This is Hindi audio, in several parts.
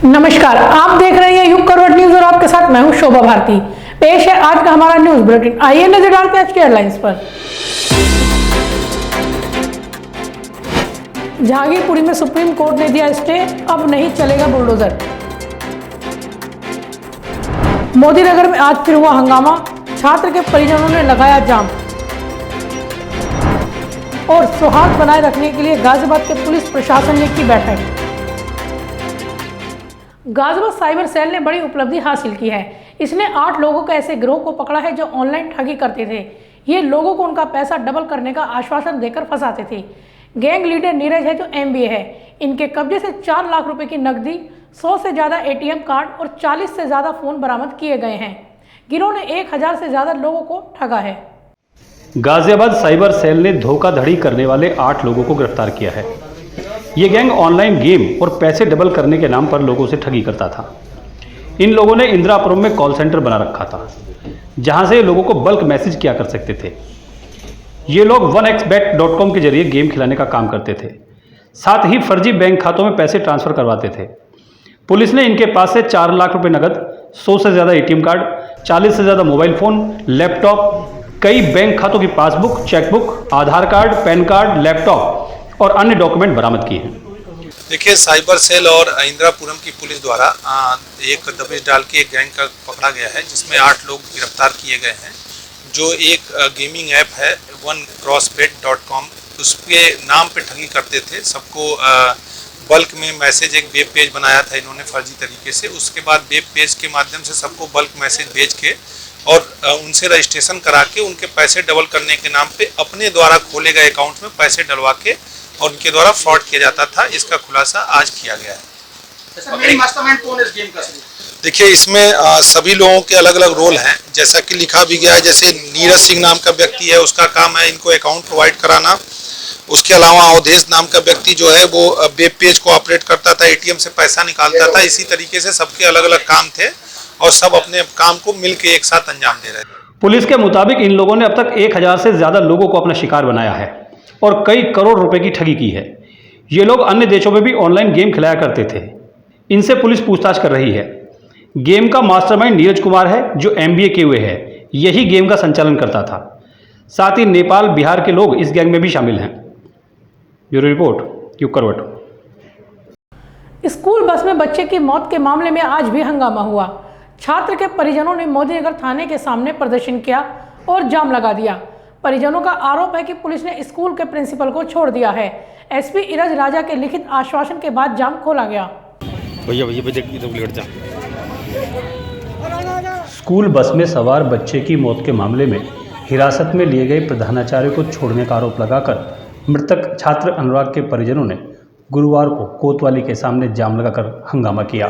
नमस्कार, आप देख रहे हैं युग करवट न्यूज और आपके साथ मैं हूं शोभा भारती। पेश है आज का हमारा न्यूज बुलेटिन। आइए नजर डालते हैं आज की हेडलाइंस पर। जहांगीरपुरी में सुप्रीम कोर्ट ने दिया स्टे, अब नहीं चलेगा बुलडोजर। मोदी नगर में आज फिर हुआ हंगामा, छात्र के परिजनों ने लगाया जाम। और सौहार्द बनाए रखने के लिए गाजियाबाद के पुलिस प्रशासन ने की बैठक। गाजियाबाद साइबर सेल ने बड़ी उपलब्धि हासिल की है। इसने 8 लोगों के ऐसे गिरोह को पकड़ा है जो ऑनलाइन ठगी करते थे। ये लोगों को उनका पैसा डबल करने का आश्वासन देकर फंसाते थे। गैंग लीडर नीरज है जो MBA है। इनके कब्जे से 4 लाख रुपए की नकदी, 100 से ज़्यादा ATM कार्ड और 40 से ज़्यादा फ़ोन बरामद किए गए हैं। गिरोह ने 1000 से ज़्यादा लोगों को ठगा है। गाजियाबाद साइबर सेल ने धोखाधड़ी करने वाले 8 लोगों को गिरफ्तार किया है। ये गैंग ऑनलाइन गेम और पैसे डबल करने के नाम पर लोगों से ठगी करता था। इन लोगों ने इंदिरापुरम में कॉल सेंटर बना रखा था, जहां से लोगों को बल्क मैसेज किया कर सकते थे। ये लोग 1xbet.com के जरिए गेम खिलाने का काम करते थे। साथ ही फर्जी बैंक खातों में पैसे ट्रांसफर करवाते थे। पुलिस ने इनके पास से 4 लाख रुपए नकद, 100 से ज़्यादा ATM कार्ड, 40 से ज़्यादा मोबाइल फ़ोन, लैपटॉप, कई बैंक खातों की पासबुक, चेकबुक, आधार कार्ड, पैन कार्ड, लैपटॉप और अन्य डॉक्यूमेंट बरामद किए हैं। देखिए, साइबर सेल और इंदिरापुरम की पुलिस द्वारा एक दबिश डाल के एक गैंग का पकड़ा गया है, जिसमें 8 लोग गिरफ्तार किए गए हैं। जो एक गेमिंग ऐप है 1xbet.com, उसके नाम पे ठगी करते थे। सबको बल्क में मैसेज, एक वेब पेज बनाया था इन्होंने फर्जी तरीके से। उसके बाद वेब पेज के माध्यम से सबको बल्क मैसेज भेज के और उनसे रजिस्ट्रेशन करा के उनके पैसे डबल करने के नाम पे अपने द्वारा खोले गए अकाउंट में पैसे डलवा के और उनके द्वारा फ्रॉड किया जाता था। इसका खुलासा आज किया गया है। मास्टरमाइंड कौन इस गेम का? देखिए, इसमें सभी लोगों के अलग अलग रोल हैं, जैसा कि लिखा भी गया है। जैसे नीरज सिंह नाम का व्यक्ति है, उसका काम है इनको अकाउंट प्रोवाइड कराना। उसके अलावा अवधेश नाम का व्यक्ति जो है वो वेब पेज को ऑपरेट करता था, ATM से पैसा निकालता था। इसी तरीके से सबके अलग अलग काम थे और सब अपने काम को मिलकर एक साथ अंजाम दे रहे थे। पुलिस के मुताबिक इन लोगों ने अब तक 1000 से ज़्यादा लोगों को अपना शिकार बनाया है और कई करोड़ रुपए की ठगी की है। ये लोग अन्य देशों में भी ऑनलाइन गेम खिलाया करते थे। इनसे पुलिस पूछताछ कर रही है। गेम का मास्टरमाइंड नीरज कुमार है, जो MBA किए हुए है। यही गेम का संचालन करता था। साथ ही नेपाल, बिहार के लोग इस गैंग में भी शामिल हैं। ब्यूरो रिपोर्ट, युग करवट। स्कूल बस में बच्चे की मौत के मामले में आज भी हंगामा हुआ। छात्र के परिजनों ने मोदीनगर थाने के सामने प्रदर्शन किया और जाम लगा दिया। परिजनों का आरोप है कि पुलिस ने स्कूल के प्रिंसिपल को छोड़ दिया है। SP इरज राजा के लिखित आश्वासन के बाद जाम खोला गया। स्कूल बस में सवार बच्चे की मौत के मामले में हिरासत में लिए गए प्रधानाचार्य को छोड़ने का आरोप लगाकर मृतक छात्र अनुराग के परिजनों ने गुरुवार को कोतवाली के सामने जाम लगाकर हंगामा किया।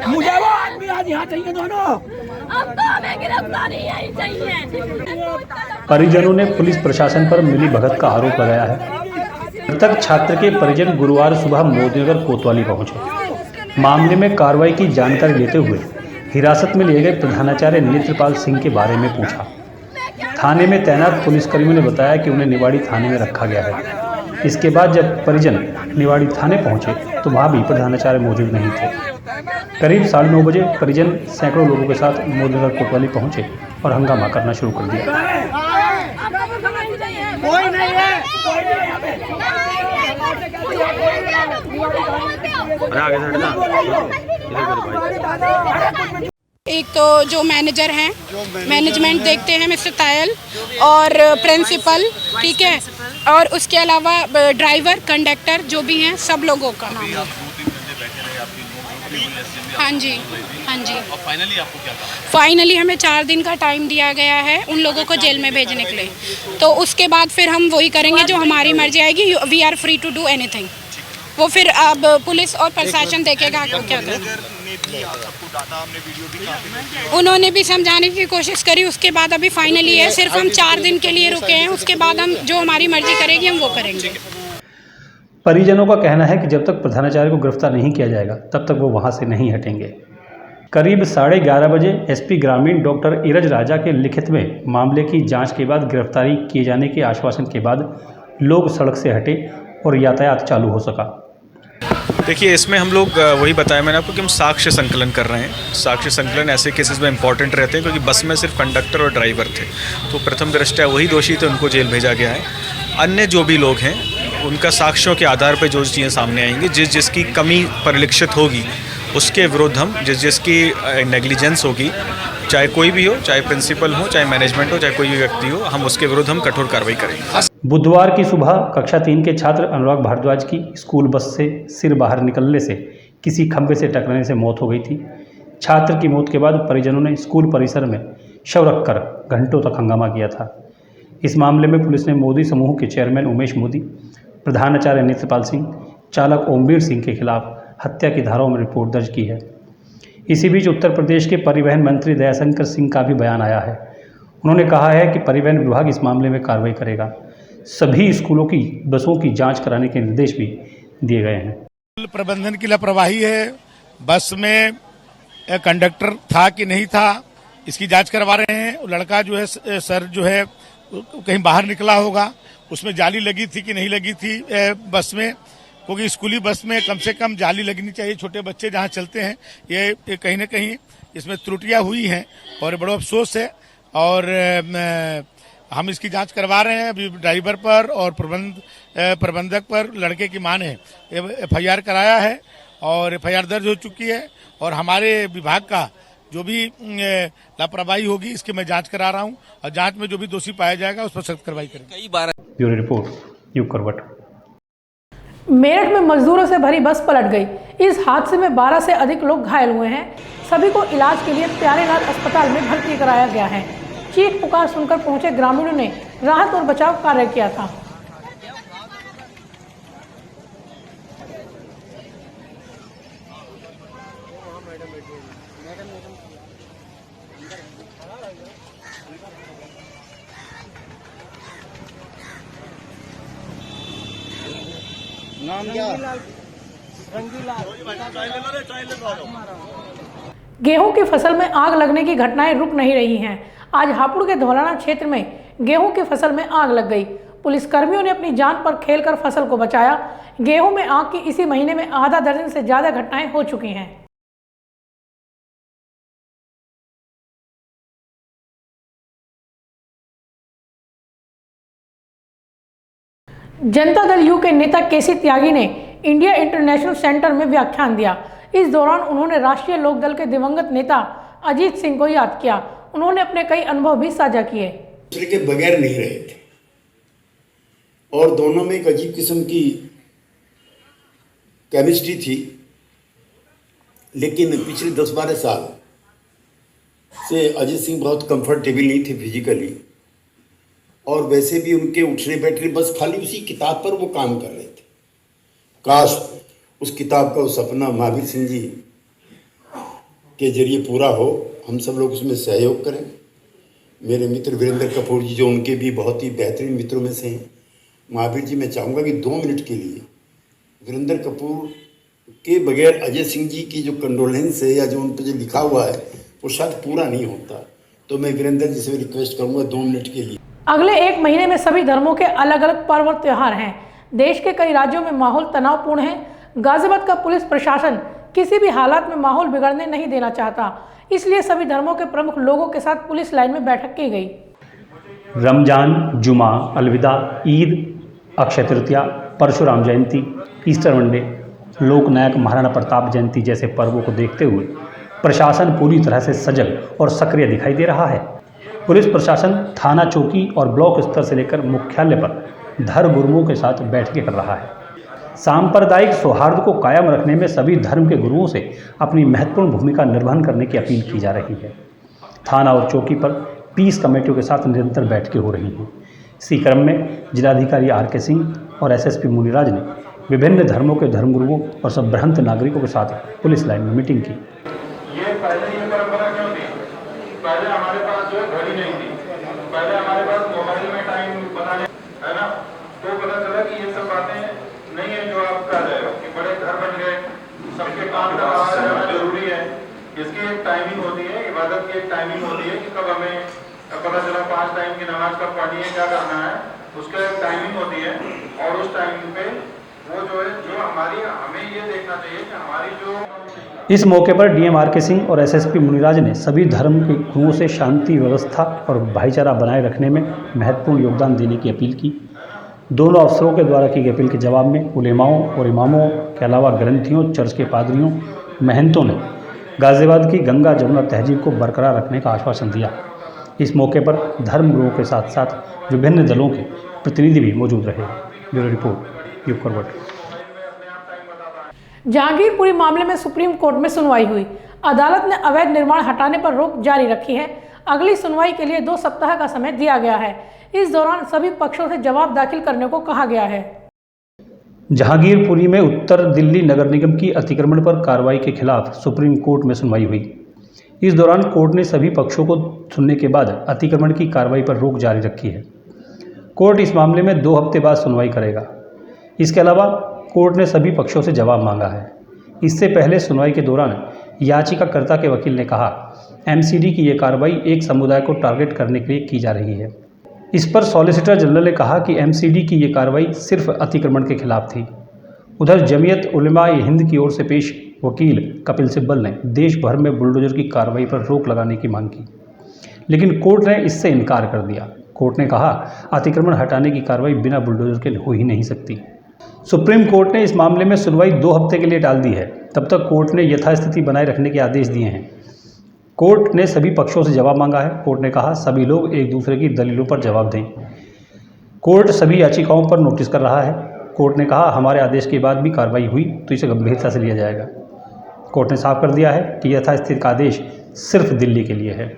मुझे वो आदमी आज यहाँ चाहिए दोनों। अब तो हमें गिरफ्तारी यही चाहिए। परिजनों ने पुलिस प्रशासन पर मिलीभगत का आरोप लगाया है। मृतक छात्र के परिजन गुरुवार सुबह मोदीनगर कोतवाली पहुंचे। मामले में कार्रवाई की जानकारी लेते हुए हिरासत में लिए गए प्रधानाचार्य नेत्रपाल सिंह के बारे में पूछा। थाने में तैनात पुलिसकर्मियों ने बताया कि उन्हें निवाड़ी थाने में रखा गया है। इसके बाद जब परिजन निवाड़ी थाने पहुंचे तो वहां भी प्रधानाचार्य मौजूद नहीं थे। करीब 9:30 बजे परिजन सैकड़ों लोगों के साथ मोदीनगर कोतवाली पहुंचे और हंगामा करना शुरू कर दिया। एक तो जो मैनेजर हैं, मैनेजमेंट देखते हैं मिस्टर तायल, और प्रिंसिपल, ठीक है, और उसके अलावा ड्राइवर, कंडक्टर जो भी हैं, सब लोगों का नाम है। हाँ जी, हाँ जी। फाइनली हमें 4 दिन का टाइम दिया गया है उन लोगों को जेल में भेजने के लिए। तो उसके बाद फिर हम वही करेंगे जो हमारी मर्जी आएगी। We are free to do anything. वो फिर अब पुलिस और प्रशासन देखेगा क्या करना। उन्होंने भी समझाने की कोशिश करी। उसके बाद अभी फाइनली है, सिर्फ हम 4 दिन के लिए रुके हैं। उसके बाद हम जो हमारी मर्जी करेगी हम वो करेंगे। परिजनों का कहना है कि जब तक प्रधानाचार्य को गिरफ्तार नहीं किया जाएगा तब तक वो वहां से नहीं हटेंगे। करीब 11:30 बजे एसपी ग्रामीण डॉक्टर इरज राजा के लिखित में मामले की जांच के बाद गिरफ्तारी किए जाने के आश्वासन के बाद लोग सड़क से हटे और यातायात चालू हो सका। देखिए, इसमें हम लोग वही बताया मैंने आपको कि हम साक्ष्य संकलन कर रहे हैं। साक्ष्य संकलन ऐसे केसेस में इंपॉर्टेंट रहते हैं क्योंकि बस में सिर्फ कंडक्टर और ड्राइवर थे, तो प्रथम दृष्टया वही दोषी थे, उनको जेल भेजा गया है। अन्य जो भी लोग हैं उनका साक्ष्यों के आधार पर जो चीज़ें सामने आएंगी, जिसकी कमी परिलक्षित होगी उसके विरुद्ध हम जिसकी नेग्लिजेंस होगी, चाहे कोई भी हो, चाहे प्रिंसिपल हो, चाहे मैनेजमेंट हो, चाहे कोई भी व्यक्ति हो, हम उसके विरुद्ध हम कठोर कार्रवाई करेंगे। बुधवार की सुबह कक्षा 3 के छात्र अनुराग भारद्वाज की स्कूल बस से सिर बाहर निकलने से किसी खंभे से टकराने से मौत हो गई थी। छात्र की मौत के बाद परिजनों ने स्कूल परिसर में शव रखकर घंटों तक हंगामा किया था। इस मामले में पुलिस ने मोदी समूह के चेयरमैन उमेश मोदी, प्रधानाचार्य नेत्रपाल सिंह, चालक ओमवीर सिंह के खिलाफ हत्या की धाराओं में रिपोर्ट दर्ज की है। इसी बीच उत्तर प्रदेश के परिवहन मंत्री दयाशंकर सिंह का भी बयान आया है। उन्होंने कहा है कि परिवहन विभाग इस मामले में कार्रवाई करेगा। सभी स्कूलों की बसों की जांच कराने के निर्देश भी दिए गए हैं। प्रबंधन की लापरवाही है। बस में कंडक्टर था कि नहीं था, इसकी जांच करवा रहे हैं। लड़का जो है सर जो है कहीं बाहर निकला होगा, उसमें जाली लगी थी कि नहीं लगी थी बस में, क्योंकि स्कूली बस में कम से कम जाली लगनी चाहिए। छोटे बच्चे जहां चलते हैं, ये कहीं ना कहीं इसमें त्रुटियां हुई हैं और बड़ा अफसोस है। और हम इसकी जांच करवा रहे हैं। अभी ड्राइवर पर और प्रबंधक पर लड़के की मां ने FIR कराया है और FIR दर्ज हो चुकी है। और हमारे विभाग का जो भी लापरवाही होगी इसकी मैं जांच करा रहा हूं और जांच में जो भी दोषी पाया जाएगा उस पर सख्त कार्रवाई करेंगे। ब्यूरो रिपोर्ट युग करवट। मेरठ में मजदूरों से भरी बस पलट गई। इस हादसे में 12 से अधिक लोग घायल हुए हैं। सभी को इलाज के लिए प्यारेलाल अस्पताल में भर्ती कराया गया है। चीख पुकार सुनकर पहुंचे ग्रामीणों ने राहत और बचाव कार्य किया था। नाम क्या? गेहूं की फसल में आग लगने की घटनाएं रुक नहीं रही हैं। आज हापुड़ के धौलाना क्षेत्र में गेहूं की फसल में आग लग गई। पुलिस कर्मियों ने अपनी जान पर खेलकर फसल को बचाया। गेहूं में आग की इसी महीने में आधा दर्जन से ज्यादा घटनाएं हो चुकी हैं। जनता दल यू के नेता केसी त्यागी ने इंडिया इंटरनेशनल सेंटर में व्याख्यान दिया। इस दौरान उन्होंने राष्ट्रीय लोकदल के दिवंगत नेता अजीत सिंह को याद किया। उन्होंने अपने कई अनुभव भी साझा किए। दूसरे के बगैर नहीं रहे थे और दोनों में एक अजीब किस्म की केमिस्ट्री थी। लेकिन पिछले 10-12 साल से अजीत सिंह बहुत कंफर्टेबल नहीं थे फिजिकली, और वैसे भी उनके उठने बैठने बस खाली उसी किताब पर वो काम कर रहे थे। काश उस किताब का वो सपना महावीर सिंह जी के जरिए पूरा हो, हम सब लोग उसमें सहयोग करें। मेरे मित्र वीरेंद्र कपूर जी जो उनके भी बहुत ही बेहतरीन मित्रों में से हैं, महावीर जी मैं चाहूँगा कि 2 मिनट के लिए वीरेंद्र कपूर के बगैर अजय सिंह जी की जो कंडोलेंस है या जो उन पर जो लिखा हुआ है वो शायद पूरा नहीं होता। तो मैं वीरेंद्र जी से रिक्वेस्ट करूँगा 2 मिनट के लिए। अगले 1 महीने में सभी धर्मों के अलग अलग पर्व और त्योहार हैं। देश के कई राज्यों में माहौल तनावपूर्ण है। गाजियाबाद का पुलिस प्रशासन किसी भी हालात में माहौल बिगड़ने नहीं देना चाहता, इसलिए सभी धर्मों के प्रमुख लोगों के साथ पुलिस लाइन में बैठक की गई। रमजान, जुमा, अलविदा, ईद, अक्षय तृतीया, परशुराम जयंती, ईस्टर मंडे, लोकनायक महाराणा प्रताप जयंती जैसे पर्वों को देखते हुए प्रशासन पूरी तरह से सजग और सक्रिय दिखाई दे रहा है। पुलिस प्रशासन थाना, चौकी और ब्लॉक स्तर से लेकर मुख्यालय पर धर्म गुरुओं के साथ बैठकें कर रहा है। सांप्रदायिक सौहार्द को कायम रखने में सभी धर्म के गुरुओं से अपनी महत्वपूर्ण भूमिका निर्वहन करने की अपील की जा रही है। थाना और चौकी पर पीस कमेटियों के साथ निरंतर बैठकें हो रही हैं। इसी क्रम में जिलाधिकारी RK सिंह और SSP मुनिराज ने विभिन्न धर्मों के धर्मगुरुओं और संभ्रांत नागरिकों के साथ पुलिस लाइन में मीटिंग की। ये परंपरा क्यों थी? पहले हमारे पास जो है घड़ी नहीं थी, पहले हमारे पास मोबाइल में टाइम बताने है ना, तो पता चला कि ये सब बातें नहीं है जो आप कह रहे हो कि बड़े घर बन गए, सबके काम का जरूरी है। इसकी एक की एक टाइमिंग होती है कि कब हमें पता चला 5 टाइम की नमाज कब पढ़नी है, क्या करना है, उसका एक टाइमिंग होती है। और उस टाइमिंग पे वो जो है जो हमें ये देखना चाहिए कि हमारी जो इस मौके पर डीएम आर के सिंह और एसएसपी मुनिराज ने सभी धर्म के गुरुओं से शांति व्यवस्था और भाईचारा बनाए रखने में महत्वपूर्ण योगदान देने की अपील की। दोनों अफसरों के द्वारा की गई अपील के जवाब में उलेमाओं और इमामों के अलावा ग्रंथियों, चर्च के पादरियों, महंतों ने गाजियाबाद की गंगा जमुना तहजीब को बरकरार रखने का आश्वासन दिया। इस मौके पर धर्म गुरुओं के साथ साथ विभिन्न दलों के प्रतिनिधि भी मौजूद रहे। ब्यूरो रिपोर्ट, युग फॉरवर्ड। जहांगीरपुरी मामले में सुप्रीम कोर्ट में सुनवाई हुई। अदालत ने अवैध निर्माण हटाने पर रोक जारी रखी है। अगली सुनवाई के लिए 2 सप्ताह का समय दिया गया है। इस दौरान सभी पक्षों से जवाब दाखिल करने को कहा गया है। जहांगीरपुरी में उत्तर दिल्ली नगर निगम की अतिक्रमण पर कार्रवाई के खिलाफ सुप्रीम कोर्ट में सुनवाई हुई। इस दौरान कोर्ट ने सभी पक्षों को सुनने के बाद अतिक्रमण की कार्रवाई पर रोक जारी रखी है। कोर्ट इस मामले में 2 हफ्ते बाद सुनवाई करेगा। इसके अलावा कोर्ट ने सभी पक्षों से जवाब मांगा है। इससे पहले सुनवाई के दौरान याचिकाकर्ता के वकील ने कहा, एमसीडी की ये कार्रवाई एक समुदाय को टारगेट करने के लिए की जा रही है। इस पर सॉलिसिटर जनरल ने कहा कि एमसीडी की ये कार्रवाई सिर्फ अतिक्रमण के खिलाफ थी। उधर जमीयत उलमा-ए हिंद की ओर से पेश वकील कपिल सिब्बल ने देश भर में बुलडोजर की कार्रवाई पर रोक लगाने की मांग की, लेकिन कोर्ट ने इससे इनकार कर दिया। कोर्ट ने कहा, अतिक्रमण हटाने की कार्रवाई बिना बुलडोजर के हो ही नहीं सकती। सुप्रीम कोर्ट ने इस मामले में सुनवाई 2 हफ्ते के लिए टाल दी है। तब तक कोर्ट ने यथास्थिति बनाए रखने के आदेश दिए हैं। कोर्ट ने सभी पक्षों से जवाब मांगा है। कोर्ट ने कहा, सभी लोग एक दूसरे की दलीलों पर जवाब दें। कोर्ट सभी याचिकाओं पर नोटिस कर रहा है। कोर्ट ने कहा, हमारे आदेश के बाद भी कार्रवाई हुई तो इसे गंभीरता से लिया जाएगा। कोर्ट ने साफ कर दिया है कि यथास्थिति का आदेश सिर्फ दिल्ली के लिए है।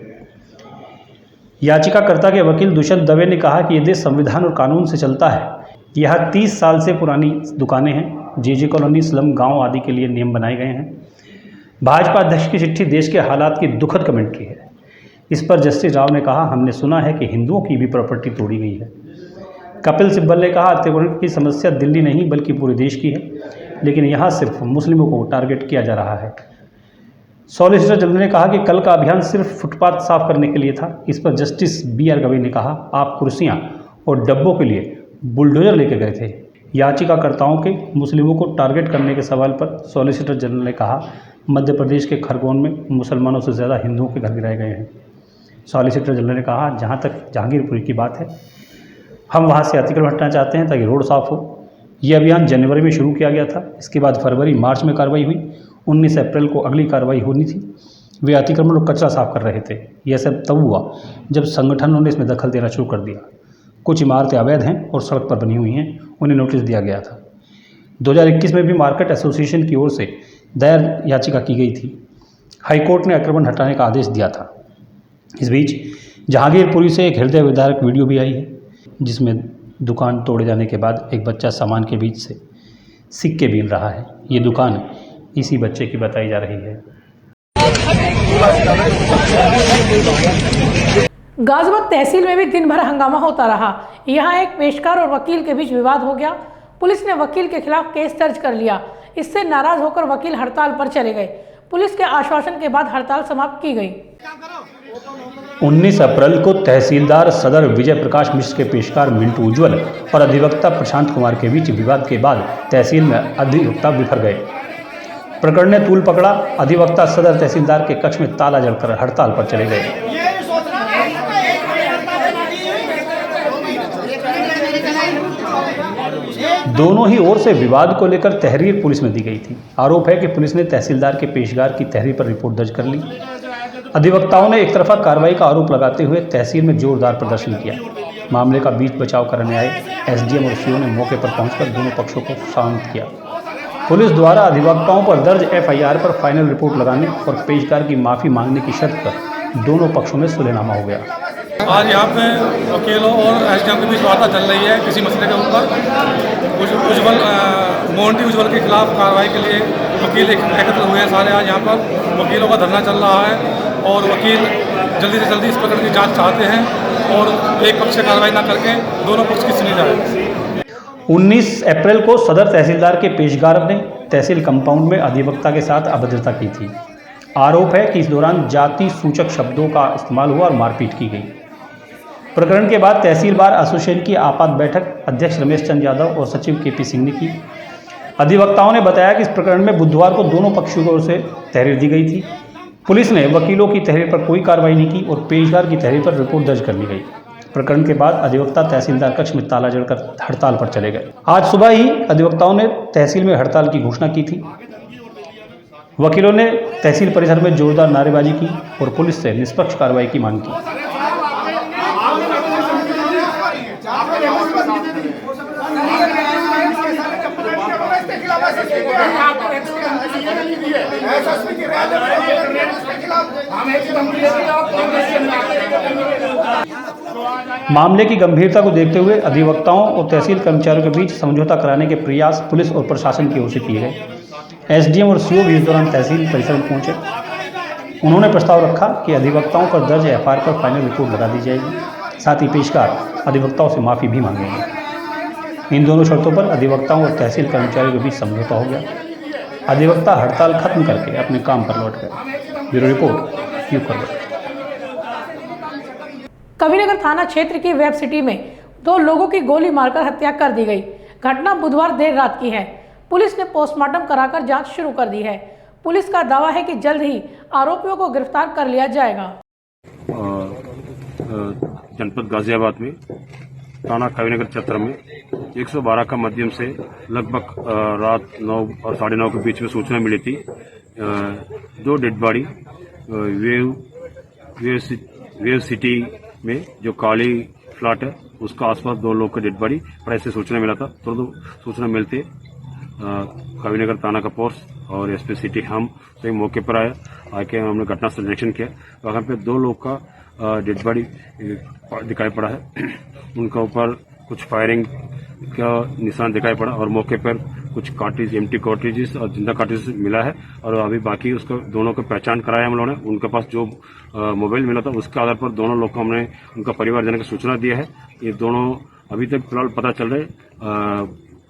याचिकाकर्ता के वकील दुष्यंत दवे ने कहा कि यह देश संविधान और कानून से चलता है। यहाँ 30 साल से पुरानी दुकानें हैं। जेजे कॉलोनी, स्लम, गांव आदि के लिए नियम बनाए गए हैं। भाजपा अध्यक्ष की चिट्ठी देश के हालात की दुखद कमेंट्री है। इस पर जस्टिस राव ने कहा, हमने सुना है कि हिंदुओं की भी प्रॉपर्टी तोड़ी गई है। कपिल सिब्बल ने कहा, अतिक्रमण की समस्या दिल्ली नहीं बल्कि पूरे देश की है, लेकिन यहाँ सिर्फ मुस्लिमों को टारगेट किया जा रहा है। सॉलिसिटर जनरल ने कहा कि कल का अभियान सिर्फ फुटपाथ साफ करने के लिए था। इस पर जस्टिस BR गवई ने कहा, आप कुर्सियाँ और डब्बों के लिए बुलडोजर लेके गए थे। याचिकाकर्ताओं के मुस्लिमों को टारगेट करने के सवाल पर सॉलिसिटर जनरल ने कहा, मध्य प्रदेश के खरगोन में मुसलमानों से ज़्यादा हिंदुओं के घर गिराए गए हैं। सॉलिसिटर जनरल ने कहा, जहाँ तक जहांगीरपुरी की बात है, हम वहाँ से अतिक्रमण हटाना चाहते हैं ताकि रोड साफ हो। ये अभियान जनवरी में शुरू किया गया था। इसके बाद फरवरी मार्च में कार्रवाई हुई। 19 अप्रैल को अगली कार्रवाई होनी थी। वे अतिक्रमण और कचरा साफ कर रहे थे। यह सब तब हुआ जब संगठनों ने इसमें दखल देना शुरू कर दिया। कुछ इमारतें अवैध हैं और सड़क पर बनी हुई हैं, उन्हें नोटिस दिया गया था। 2021 में भी मार्केट एसोसिएशन की ओर से दायर याचिका की गई थी। हाईकोर्ट ने अतिक्रमण हटाने का आदेश दिया था। इस बीच जहांगीरपुरी से एक हृदय विदारक वीडियो भी आई है, जिसमें दुकान तोड़े जाने के बाद एक बच्चा सामान के बीच से सिक्के बीन रहा है। ये दुकान इसी बच्चे की बताई जा रही है। गाजियाबाद तहसील में भी दिन भर हंगामा होता रहा। यहाँ एक पेशकार और वकील के बीच विवाद हो गया। पुलिस ने वकील के खिलाफ केस दर्ज कर लिया। इससे नाराज होकर वकील हड़ताल पर चले गए। पुलिस के आश्वासन के बाद हड़ताल समाप्त की गई। 19 अप्रैल को तहसीलदार सदर विजय प्रकाश मिश्र के पेशकार मिंटू उज्ज्वल और अधिवक्ता प्रशांत कुमार के बीच विवाद के बाद तहसील में अधिवक्ता बिफर गए। प्रकरण ने तूल पकड़ा। अधिवक्ता सदर तहसीलदार के कक्ष में ताला जड़कर हड़ताल पर चले गए। दोनों ही ओर से विवाद को लेकर तहरीर पुलिस में दी गई थी। आरोप है कि पुलिस ने तहसीलदार के पेशकार की तहरीर पर रिपोर्ट दर्ज कर ली। अधिवक्ताओं ने एक तरफा कार्रवाई का आरोप लगाते हुए तहसील में जोरदार प्रदर्शन किया। मामले का बीच बचाव करने आए एसडीएम और सीओ ने मौके पर पहुंचकर दोनों पक्षों को शांत किया। पुलिस द्वारा अधिवक्ताओं पर दर्ज एफआईआर पर फाइनल रिपोर्ट लगाने और पेशकार की माफ़ी मांगने की शर्त पर दोनों पक्षों में सुलहनामा हो गया। आज यहाँ पे वकीलों और एसडीएम के बीच वार्ता चल रही है किसी मसले के ऊपर। मोहंती उज्ज्वल के खिलाफ कार्रवाई के लिए वकील एकत्र हुए हैं सारे। आज यहाँ पर वकीलों का धरना चल रहा है और वकील जल्दी से जल्दी इस प्रकरण की जांच चाहते हैं और एक पक्ष से कार्रवाई न करके दोनों पक्ष की सुनी जाए। 19 अप्रैल को सदर तहसीलदार के पेशकार ने तहसील कंपाउंड में अधिवक्ता के साथ अभद्रता की थी। आरोप है कि इस दौरान जाति सूचक शब्दों का इस्तेमाल हुआ और मारपीट की गई। प्रकरण के बाद तहसील बार एसोसिएशन की आपात बैठक अध्यक्ष रमेश चंद यादव और सचिव केपी सिंह ने की। अधिवक्ताओं ने बताया कि इस प्रकरण में बुधवार को दोनों पक्षों की ओर से तहरीर दी गई थी। पुलिस ने वकीलों की तहरीर पर कोई कार्रवाई नहीं की और पेशकार की तहरीर पर रिपोर्ट दर्ज कर ली गई। प्रकरण के बाद अधिवक्ता तहसीलदार कक्ष में ताला जड़कर हड़ताल पर चले गए। आज सुबह ही अधिवक्ताओं ने तहसील में हड़ताल की घोषणा की थी। वकीलों ने तहसील परिसर में जोरदार नारेबाजी की और पुलिस से निष्पक्ष कार्रवाई की मांग की। मामले की गंभीरता को देखते हुए अधिवक्ताओं और तहसील कर्मचारियों के बीच समझौता कराने के प्रयास पुलिस और प्रशासन की ओर से किए गए। एसडीएम और सीओ भी इस दौरान तहसील परिसर में पहुंचे। उन्होंने प्रस्ताव रखा कि अधिवक्ताओं पर दर्ज एफआईआर पर फाइनल रिपोर्ट लगा दी जाएगी। साथ ही पेशकार अधिवक्ताओं से माफ़ी भी मांगेंगे। इन दोनों शर्तों पर अधिवक्ताओं और तहसील कर्मचारियों के बीच समझौता हो गया। अधिवक्ता हड़ताल खत्म करके अपने काम पर लौट गए। ब्यूरो रिपोर्ट, यू खबर। कविनगर थाना क्षेत्र की वेब सिटी में 2 लोगों की गोली मारकर हत्या कर दी गई। घटना बुधवार देर रात की है। पुलिस ने पोस्टमार्टम कराकर जांच शुरू कर दी है। पुलिस का दावा है कि जल्द ही आरोपियों को गिरफ्तार कर लिया जाएगा। जनपद गाजियाबाद में थाना कविनगर क्षेत्र में 112 का माध्यम से लगभग रात 9 और 9:30 के बीच में सूचना मिली थी। 2 डेड बॉडी वेव सिटी में जो काली फ्लैट है उसका आसपास 2 लोग का डेड बॉडी पड़ा से सूचना मिला था। तुरंत सूचना मिलते कविनगर थाना का फोर्स और एसपी सिटी हम सही मौके पर आके हमने घटनास्थल निरीक्षण किया। वहाँ पे 2 लोग का डेड बॉडी दिखाई पड़ा है। उनका ऊपर कुछ फायरिंग का निशान दिखाई पड़ा और मौके पर कुछ कार्ट्रिज, एम्प्टी कार्ट्रिजेस और जिंदा कार्ट्रिजेस मिला है। और अभी बाकी उसको दोनों को पहचान कराया हम लोगों ने। उनके पास जो मोबाइल मिला था उसके आधार पर दोनों लोग को हमने उनका परिवारजन की सूचना दिया है। ये दोनों अभी तक फिलहाल पता चल रहे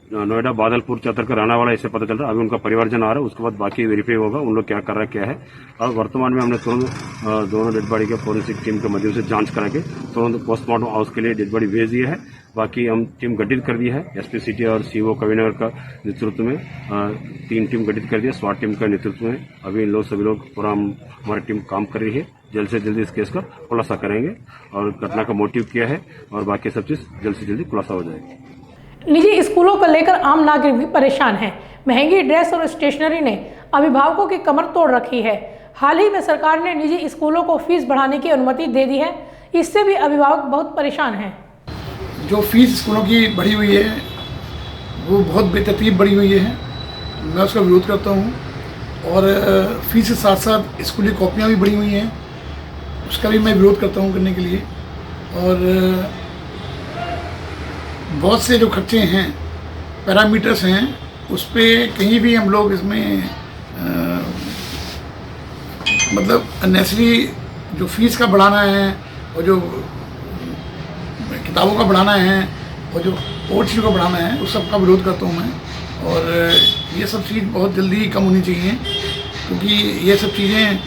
नोएडा बादलपुर चतर का रहने वाला ऐसे पता चल रहा है। अभी उनका परिवारजन आ रहा है, उसके बाद बाकी वेरीफाई होगा उन लोग क्या कर रहा है क्या है। और वर्तमान में हमने तुरंत दोनों डेड बॉडी के फोरेंसिक टीम के माध्यम से जांच करा के तुरंत पोस्टमार्टम हाउस के लिए डेड बॉडी भेज दिया है। बाकी हम टीम गठित कर दी है। एसपी सिटी और सीओ कविनगर का नेतृत्व में 3 टीम गठित कर दिया। स्वाट टीम का नेतृत्व में अभी इन लोग सभी लोग पूरा हमारी टीम काम कर रही है। जल्द से जल्दी इस केस का खुलासा करेंगे और घटना का मोटिव क्या है और बाकी सब चीज जल्द से जल्दी खुलासा हो जाएगी। निजी स्कूलों को लेकर आम नागरिक भी परेशान हैं। महंगी ड्रेस और स्टेशनरी ने अभिभावकों की कमर तोड़ रखी है। हाल ही में सरकार ने निजी स्कूलों को फीस बढ़ाने की अनुमति दे दी है। इससे भी अभिभावक बहुत परेशान हैं। जो फीस स्कूलों की बढ़ी हुई है वो बहुत बेतरतीब बढ़ी हुई है। मैं उसका विरोध करता हूँ। और फीस के साथ साथ स्कूली कॉपियाँ भी बढ़ी हुई हैं, उसका भी मैं विरोध करता हूँ करने के लिए। और बहुत से जो खर्चे हैं, पैरामीटर्स हैं, उस पर कहीं भी हम लोग इसमें मतलब अननेसेसरी जो फीस का बढ़ाना है और जो किताबों का बढ़ाना है और जो और चीज़ों का बढ़ाना है उस सब का विरोध करता हूँ मैं। और ये सब चीज़ बहुत जल्दी कम होनी चाहिए, क्योंकि ये सब चीज़ें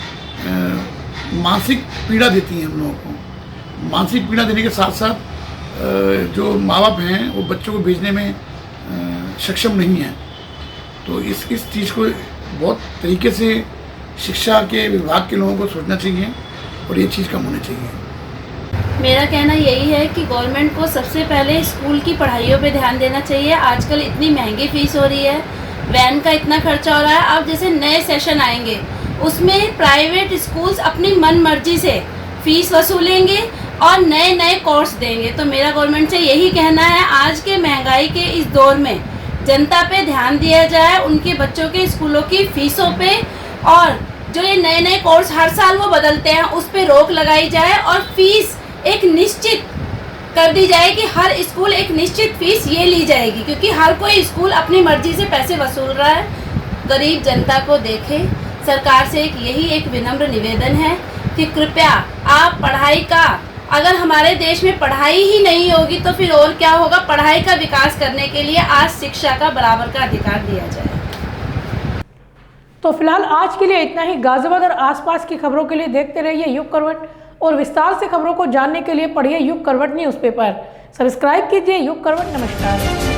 मानसिक पीड़ा देती हैं हम लोगों को। मानसिक पीड़ा देने के साथ साथ जो माँ बाप हैं वो बच्चों को भेजने में सक्षम नहीं है। तो इस चीज़ को बहुत तरीके से शिक्षा के विभाग के लोगों को सोचना चाहिए और ये चीज़ कम होनी चाहिए। मेरा कहना यही है कि गवर्नमेंट को सबसे पहले स्कूल की पढ़ाइयों पे ध्यान देना चाहिए। आजकल इतनी महंगी फ़ीस हो रही है, वैन का इतना खर्चा हो रहा है। अब जैसे नए सेशन आएंगे उसमें प्राइवेट स्कूल्स अपनी मन मर्जी से फ़ीस वसूलेंगे और नए नए कोर्स देंगे। तो मेरा गवर्नमेंट से यही कहना है, आज के महंगाई के इस दौर में जनता पे ध्यान दिया जाए, उनके बच्चों के स्कूलों की फ़ीसों पे, और जो ये नए नए कोर्स हर साल वो बदलते हैं उस पे रोक लगाई जाए और फीस एक निश्चित कर दी जाए कि हर स्कूल एक निश्चित फीस ये ली जाएगी, क्योंकि हर कोई स्कूल अपनी मर्जी से पैसे वसूल रहा है। गरीब जनता को देखे। सरकार से यही एक विनम्र निवेदन है कि कृपया आप पढ़ाई का, अगर हमारे देश में पढ़ाई ही नहीं होगी तो फिर और क्या होगा। पढ़ाई का विकास करने के लिए आज शिक्षा का बराबर का अधिकार दिया जाए। तो फिलहाल आज के लिए इतना ही। गाजियाबाद और आसपास की खबरों के लिए देखते रहिए युग करवट और विस्तार से खबरों को जानने के लिए पढ़िए युग करवट न्यूज़पेपर। सब्सक्राइब कीजिए युग करवट। नमस्कार।